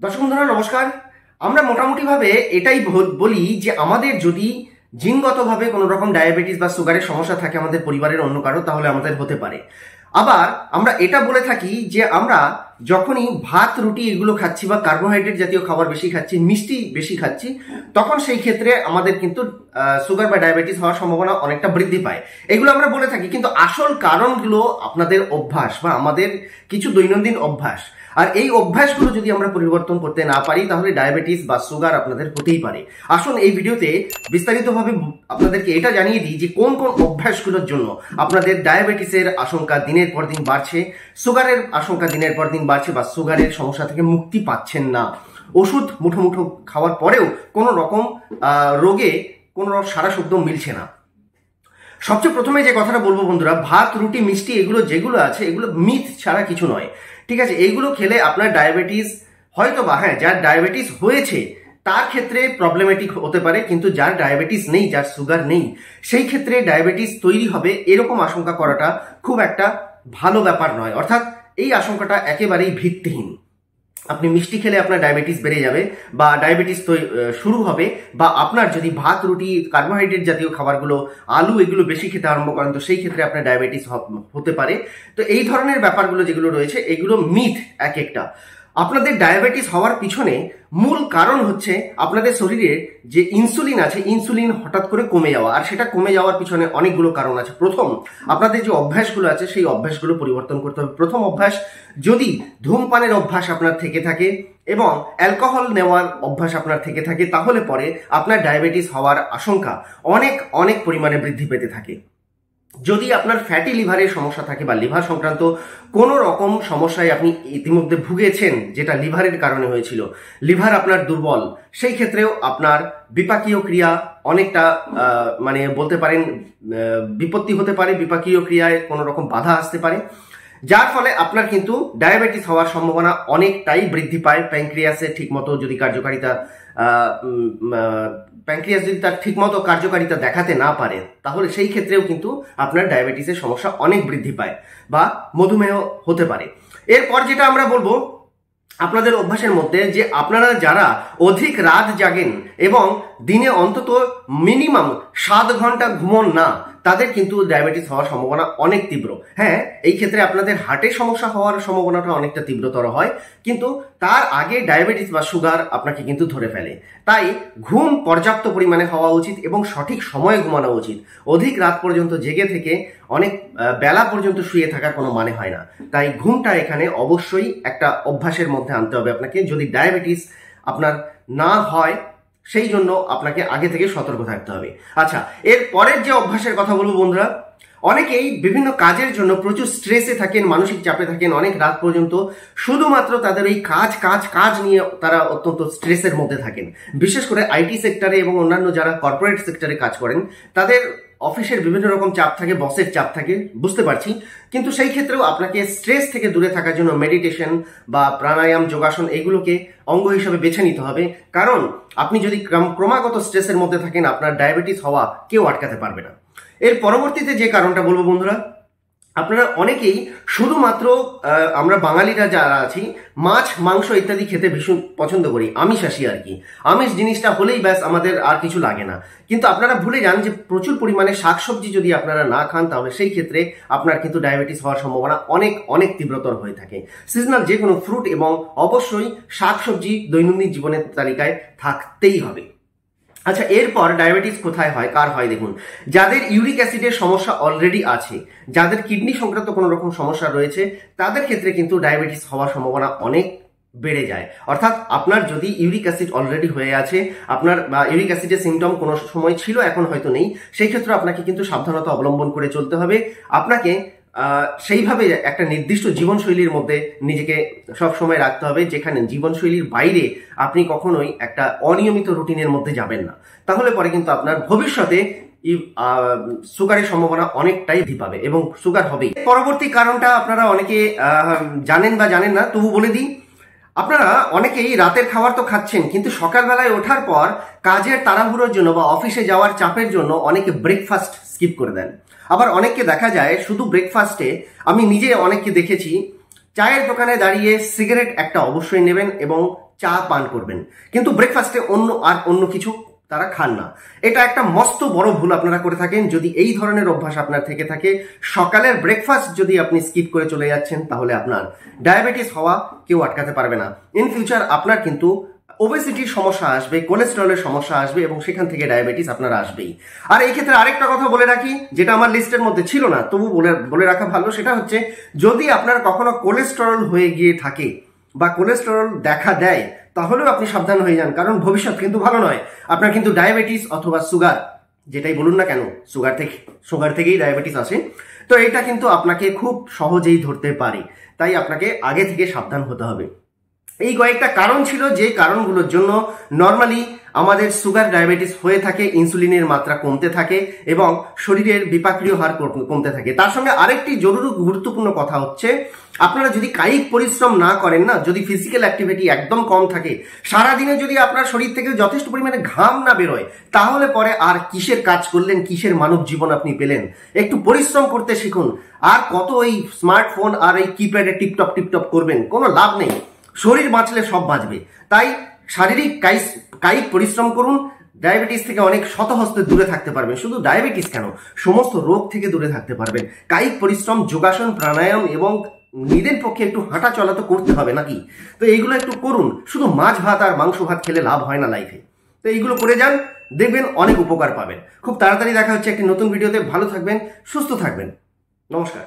দর্শক বন্ধুরা নমস্কার। আমরা মোটামুটিভাবে এটাই বলি যে আমাদের যদি জিনগতভাবে কোনো রকম ডায়াবেটিস বা সুগারের সমস্যা থাকে আমাদের পরিবারের অন্য কারো, তাহলে আমাদের হতে পারে। আবার আমরা এটা বলে থাকি যে আমরা যখনই ভাত রুটি এগুলো খাচ্ছি বা কার্বোহাইড্রেট জাতীয় খাবার বেশি খাচ্ছি, মিষ্টি বেশি খাচ্ছি, তখন সেই ক্ষেত্রে আমাদের কিন্তু সুগার বা ডায়াবেটিস হওয়ার সম্ভাবনা অনেকটা বৃদ্ধি পায়। এগুলো আমরা বলে থাকি, কিন্তু আসল কারণগুলো আপনাদের অভ্যাস বা আমাদের কিছু দৈনন্দিন অভ্যাস। আর এই অভ্যাসগুলো যদি আমরা পরিবর্তন করতে না পারি তাহলে ডায়াবেটিস বা সুগার আপনাদের হতেই পারে। আসুন এই ভিডিওতে বিস্তারিতভাবে আপনাদেরকে এটা জানিয়ে দিই যে কোন কোন অভ্যাসগুলোর জন্য আপনাদের ডায়াবেটিসের আশঙ্কা দিনের পর দিন বাড়ছে, সুগারের আশঙ্কা দিনের পর দিন বাড়ছে, বা সুগারের সমস্যা থেকে মুক্তি পাচ্ছেন না। ওষুধ মুঠো মুঠো খাওয়ার পরেও কোনো রকম রোগে কোনো সারা শব্দ মিলছে না। সবচেয়ে প্রথমে যে কথাটা বলবো বন্ধুরা, ভাত রুটি মিষ্টি এগুলো যেগুলো আছে এগুলো মিথ ছাড়া কিছু নয়। ঠিক আছে, এইগুলো খেলে আপনার ডায়াবেটিস হয়তো বা যার ডায়াবেটিস হয়েছে তার ক্ষেত্রে প্রবলেমেটিক হতে পারে, কিন্তু যার ডায়াবেটিস নেই, যার সুগার নেই, সেই ক্ষেত্রে ডায়াবেটিস তৈরি হবে এরকম আশঙ্কা করাটা খুব একটা ভালো ব্যাপার নয়। অর্থাৎ এই আশঙ্কাটা একেবারেই ভিত্তিহীন। আপনি মিষ্টি খেলে আপনার ডায়াবেটিস বেড়ে যাবে বা ডায়াবেটিস শুরু হবে, বা আপনার যদি ভাত রুটি কার্বোহাইড্রেট জাতীয় খাবারগুলো আলু এগুলো বেশি খেতে আরম্ভ করেন তো সেই ক্ষেত্রে আপনার ডায়াবেটিস হতে পারে। তো এই ধরনের ব্যাপারগুলো যেগুলো রয়েছে এগুলো মিথ এক একটা। আপনাদের ডায়াবেটিস হওয়ার পিছনে মূল কারণ হচ্ছে আপনাদের শরীরে যে ইনসুলিন আছে, ইনসুলিন হঠাৎ করে কমে যাওয়া। আর সেটা কমে যাওয়ার পিছনে অনেকগুলো কারণ আছে। প্রথম, আপনাদের যে অভ্যাসগুলো আছে সেই অভ্যাসগুলো পরিবর্তন করতে হবে। প্রথম অভ্যাস, যদি ধূমপানের অভ্যাস আপনার থেকে থাকে এবং অ্যালকোহল নেওয়ার অভ্যাস আপনার থেকে থাকে, তাহলে পরে আপনার ডায়াবেটিস হওয়ার আশঙ্কা অনেক অনেক পরিমাণে বৃদ্ধি পেতে থাকে। যদি আপনার ফ্যাটি লিভারের সমস্যা থাকে বা লিভার সংক্রান্ত কোনো রকম সমস্যায় আপনি ইতিমধ্যে ভুগেছেন, যেটা লিভারের কারণে হয়েছিল, লিভার আপনার দুর্বল, সেই ক্ষেত্রেও আপনার বিপাকীয় ক্রিয়া অনেকটা মানে বলতে পারেন বিপত্তি হতে পারে। বিপাকীয় ক্রিয়ায় কোনো রকম বাধা আসতে পারে, যার ফলে আপনার কিন্তু ডায়াবেটিস হওয়ার সম্ভাবনা অনেকটাই বৃদ্ধি পায়। প্যানক্রিয়াসের ঠিকমতো যদি কার্যকারিতা প্যানক্রিয়াস যদি তার ঠিকমতো কার্যকারিতা দেখাতে না পারে, তাহলে সেই ক্ষেত্রেও কিন্তু আপনার ডায়াবেটিসের সমস্যা অনেক বৃদ্ধি পায় বা মধুমেহ হতে পারে। এরপর যেটা আমরা বলবো আপনাদের অভ্যাসের মধ্যে, যে আপনারা যারা অধিক রাত জাগেন এবং দিনে অন্তত মিনিমাম 7 ঘন্টা ঘুমন না, তাদের কিন্তু ডায়াবেটিস হওয়ার সম্ভাবনা অনেক তীব্র। এই ক্ষেত্রে আপনাদের হার্টের সমস্যা হওয়ার সম্ভাবনাটা অনেকটা তীব্রতর হয়, কিন্তু তার আগে ডায়াবেটিস বা সুগার আপনাকে কিন্তু ধরে ফেলে। তাই ঘুম পর্যাপ্ত পরিমাণে হওয়া উচিত এবং সঠিক সময়ে ঘুমানো উচিত। অধিক রাত পর্যন্ত জেগে থেকে অনেক বেলা পর্যন্ত শুয়ে থাকার কোনো মানে হয় না। তাই ঘুমটা এখানে অবশ্যই একটা অভ্যাসের মধ্যে আনতে হবে আপনাকে, যদি ডায়াবেটিস আপনার না হয় সেই জন্য আপনাকে আগে থেকে সতর্ক থাকতে হবে। আচ্ছা, এর পরের যে অভ্যাসের কথা বলবো বন্ধুরা, অনেকেই বিভিন্ন কাজের জন্য প্রচুর স্ট্রেসে থাকেন, মানসিক চাপে থাকেন, অনেক রাত পর্যন্ত শুধুমাত্র তাদের এই কাজ কাজ কাজ নিয়ে তারা অত্যন্ত স্ট্রেসের মধ্যে থাকেন। বিশেষ করে আইটি সেক্টরে এবং অন্যান্য যারা কর্পোরেট সেক্টরে কাজ করেন, তাদের অফিসের বিভিন্ন রকম চাপ থাকে, বসের চাপ থাকে, বুঝতে পারছি, কিন্তু সেই ক্ষেত্রেও আপনাকে স্ট্রেস থেকে দূরে থাকার জন্য মেডিটেশন বা প্রাণায়াম, যোগাসন এগুলোকে অঙ্গ হিসাবে বেছে নিতে হবে। কারণ আপনি যদি ক্রমাগত স্ট্রেসের মধ্যে থাকেন, আপনার ডায়াবেটিস হওয়া কেউ আটকাতে পারবে না। এর পরবর্তীতে যে কারণটা বলবো বন্ধুরা, আপনারা অনেকেই শুধুমাত্র আমরা বাঙালিরা যারা আছি মাছ মাংস ইত্যাদি খেতে ভীষণ পছন্দ করি, আমিষাশী আর কি। আমিষ জিনিসটা হলেই ব্যাস আমাদের আর কিছু লাগে না। কিন্তু আপনারা ভুলে যান যে প্রচুর পরিমাণে শাকসবজি যদি আপনারা না খান, তাহলে সেই ক্ষেত্রে আপনার কিন্তু ডায়াবেটিস হওয়ার সম্ভাবনা অনেক অনেক তীব্রতর হয়ে থাকে। সিজনাল যে কোনো ফ্রুট এবং অবশ্যই শাকসবজি দৈনন্দিন জীবনের তালিকায় থাকতেই হবে। আচ্ছা, এরপর ডায়াবেটিস কোথায় হয়, কার হয় দেখুন। যাদের ইউরিক অ্যাসিডের সমস্যা অলরেডি আছে, যাদের কিডনি সংক্রান্ত কোনো রকম সমস্যা রয়েছে, তাদের ক্ষেত্রে কিন্তু ডায়াবেটিস হওয়ার সম্ভাবনা অনেক বেড়ে যায়। অর্থাৎ আপনার যদি ইউরিক অ্যাসিড অলরেডি হয়ে আছে, আপনার ইউরিক অ্যাসিডের সিমটম কোনো সময় ছিল, এখন হয়তো নেই, সেই ক্ষেত্রে আপনাকে কিন্তু সাবধানতা অবলম্বন করে চলতে হবে। আপনাকে সেইভাবে একটা নির্দিষ্ট জীবনশৈলীর মধ্যে নিজেকে সবসময় রাখতে হবে, যেখানে জীবনশৈলীর বাইরে আপনি কখনোই একটা অনিয়মিত রুটিনের মধ্যে যাবেন না। তাহলে পরে কিন্তু আপনার ভবিষ্যতে সুগারের সম্ভাবনা অনেকটাই বৃদ্ধি পাবে এবং সুগার হবেই। পরবর্তী কারণটা আপনারা অনেকে জানেন বা জানেন না, তবু বলে দিই। আপনারা অনেকেই রাতের খাবার তো খাচ্ছেন, কিন্তু সকালবেলায় ওঠার পর কাজের তাড়াহুড়োর জন্য বা অফিসে যাওয়ার চাপের জন্য অনেকে ব্রেকফাস্ট স্কিপ করে দেন। আবার অনেককে দেখা যায় শুধু ব্রেকফাস্টে, আমি নিজে অনেককে দেখেছি, চায়ের দোকানে দাঁড়িয়ে সিগারেট একটা অবশ্যই নেবেন এবং চা পান করবেন, কিন্তু ব্রেকফাস্টে অন্য কিছু তারা খান না। এটা একটা মস্ত বড় ভুল আপনারা করে থাকেন। যদি এই ধরনের অভ্যাস আপনার থেকে থাকে, সকালের ব্রেকফাস্ট যদি আপনি স্কিপ করে চলে যাচ্ছেন, তাহলে আপনার ডায়াবেটিস হওয়া কেউ আটকাতে পারবে না। ইন ফিউচার আপনার কিন্তু ওবেসিটির সমস্যা আসবে, কোলেস্টেরলের সমস্যা আসবে, এবং সেখান থেকে ডায়াবেটিস আপনার আসবেই। আর এই ক্ষেত্রে আরেকটা কথা বলে রাখি, যেটা আমার লিস্টের মধ্যে ছিল না, তবু বলে রাখা ভালো, সেটা হচ্ছে যদি আপনার কখনো কোলেস্টেরল হয়ে গিয়ে থাকে বা কোলেস্টেরল দেখা দেয়, তাহলেও আপনি সাবধান হয়ে যান, কারণ ভবিষ্যৎ কিন্তু ভালো নয়। আপনার কিন্তু ডায়াবেটিস অথবা সুগার, যেটাই বলুন না কেন, সুগার থেকেই ডায়াবেটিস আসে, তো এটা কিন্তু আপনাকে খুব সহজেই ধরতে পারে। তাই আপনাকে আগে থেকে সাবধান হতে হবে। এই কয়েকটা কারণ ছিল যে কারণগুলোর জন্য নর্মালি আমাদের সুগার ডায়াবেটিস হয়ে থাকে, ইনসুলিনের মাত্রা কমতে থাকে এবং শরীরের বিপাকীয় হার কমতে থাকে। তার সঙ্গে আরেকটি জরুরি গুরুত্বপূর্ণ কথা হচ্ছে, আপনারা যদি কায়িক পরিশ্রম না করেন না, যদি ফিজিক্যাল অ্যাক্টিভিটি একদম কম থাকে, সারাদিনে যদি আপনার শরীর থেকে যথেষ্ট পরিমাণে ঘাম না বেরোয়, তাহলে পরে আর কিসের কাজ করলেন, কিসের মানব জীবন আপনি পেলেন? একটু পরিশ্রম করতে শিখুন। আর কত এই স্মার্টফোন আর এই কিপ্যাডে টিপটপ করবেন, কোনো লাভ নেই। শরীর বাঁচলে সব বাঁচবে। তাই শারীরিক কায়িক পরিশ্রম করুন, ডায়াবেটিস থেকে অনেক শতহস্তে দূরে থাকতে পারবেন। শুধু ডায়াবেটিস কেন, সমস্ত রোগ থেকে দূরে থাকতে পারবেন। কায়িক পরিশ্রম, যোগাসন, প্রাণায়াম এবং নিজের পক্ষে একটু হাঁটা চলা তো করতে হবে নাকি? তো এইগুলো একটু করুন। শুধু মাছ ভাত আর মাংস ভাত খেলে লাভ হয় না লাইফে। তো এইগুলো করে যান, দেখবেন অনেক উপকার পাবেন। খুব তাড়াতাড়ি দেখা হচ্ছে একটি নতুন ভিডিওতে। ভালো থাকবেন, সুস্থ থাকবেন। নমস্কার।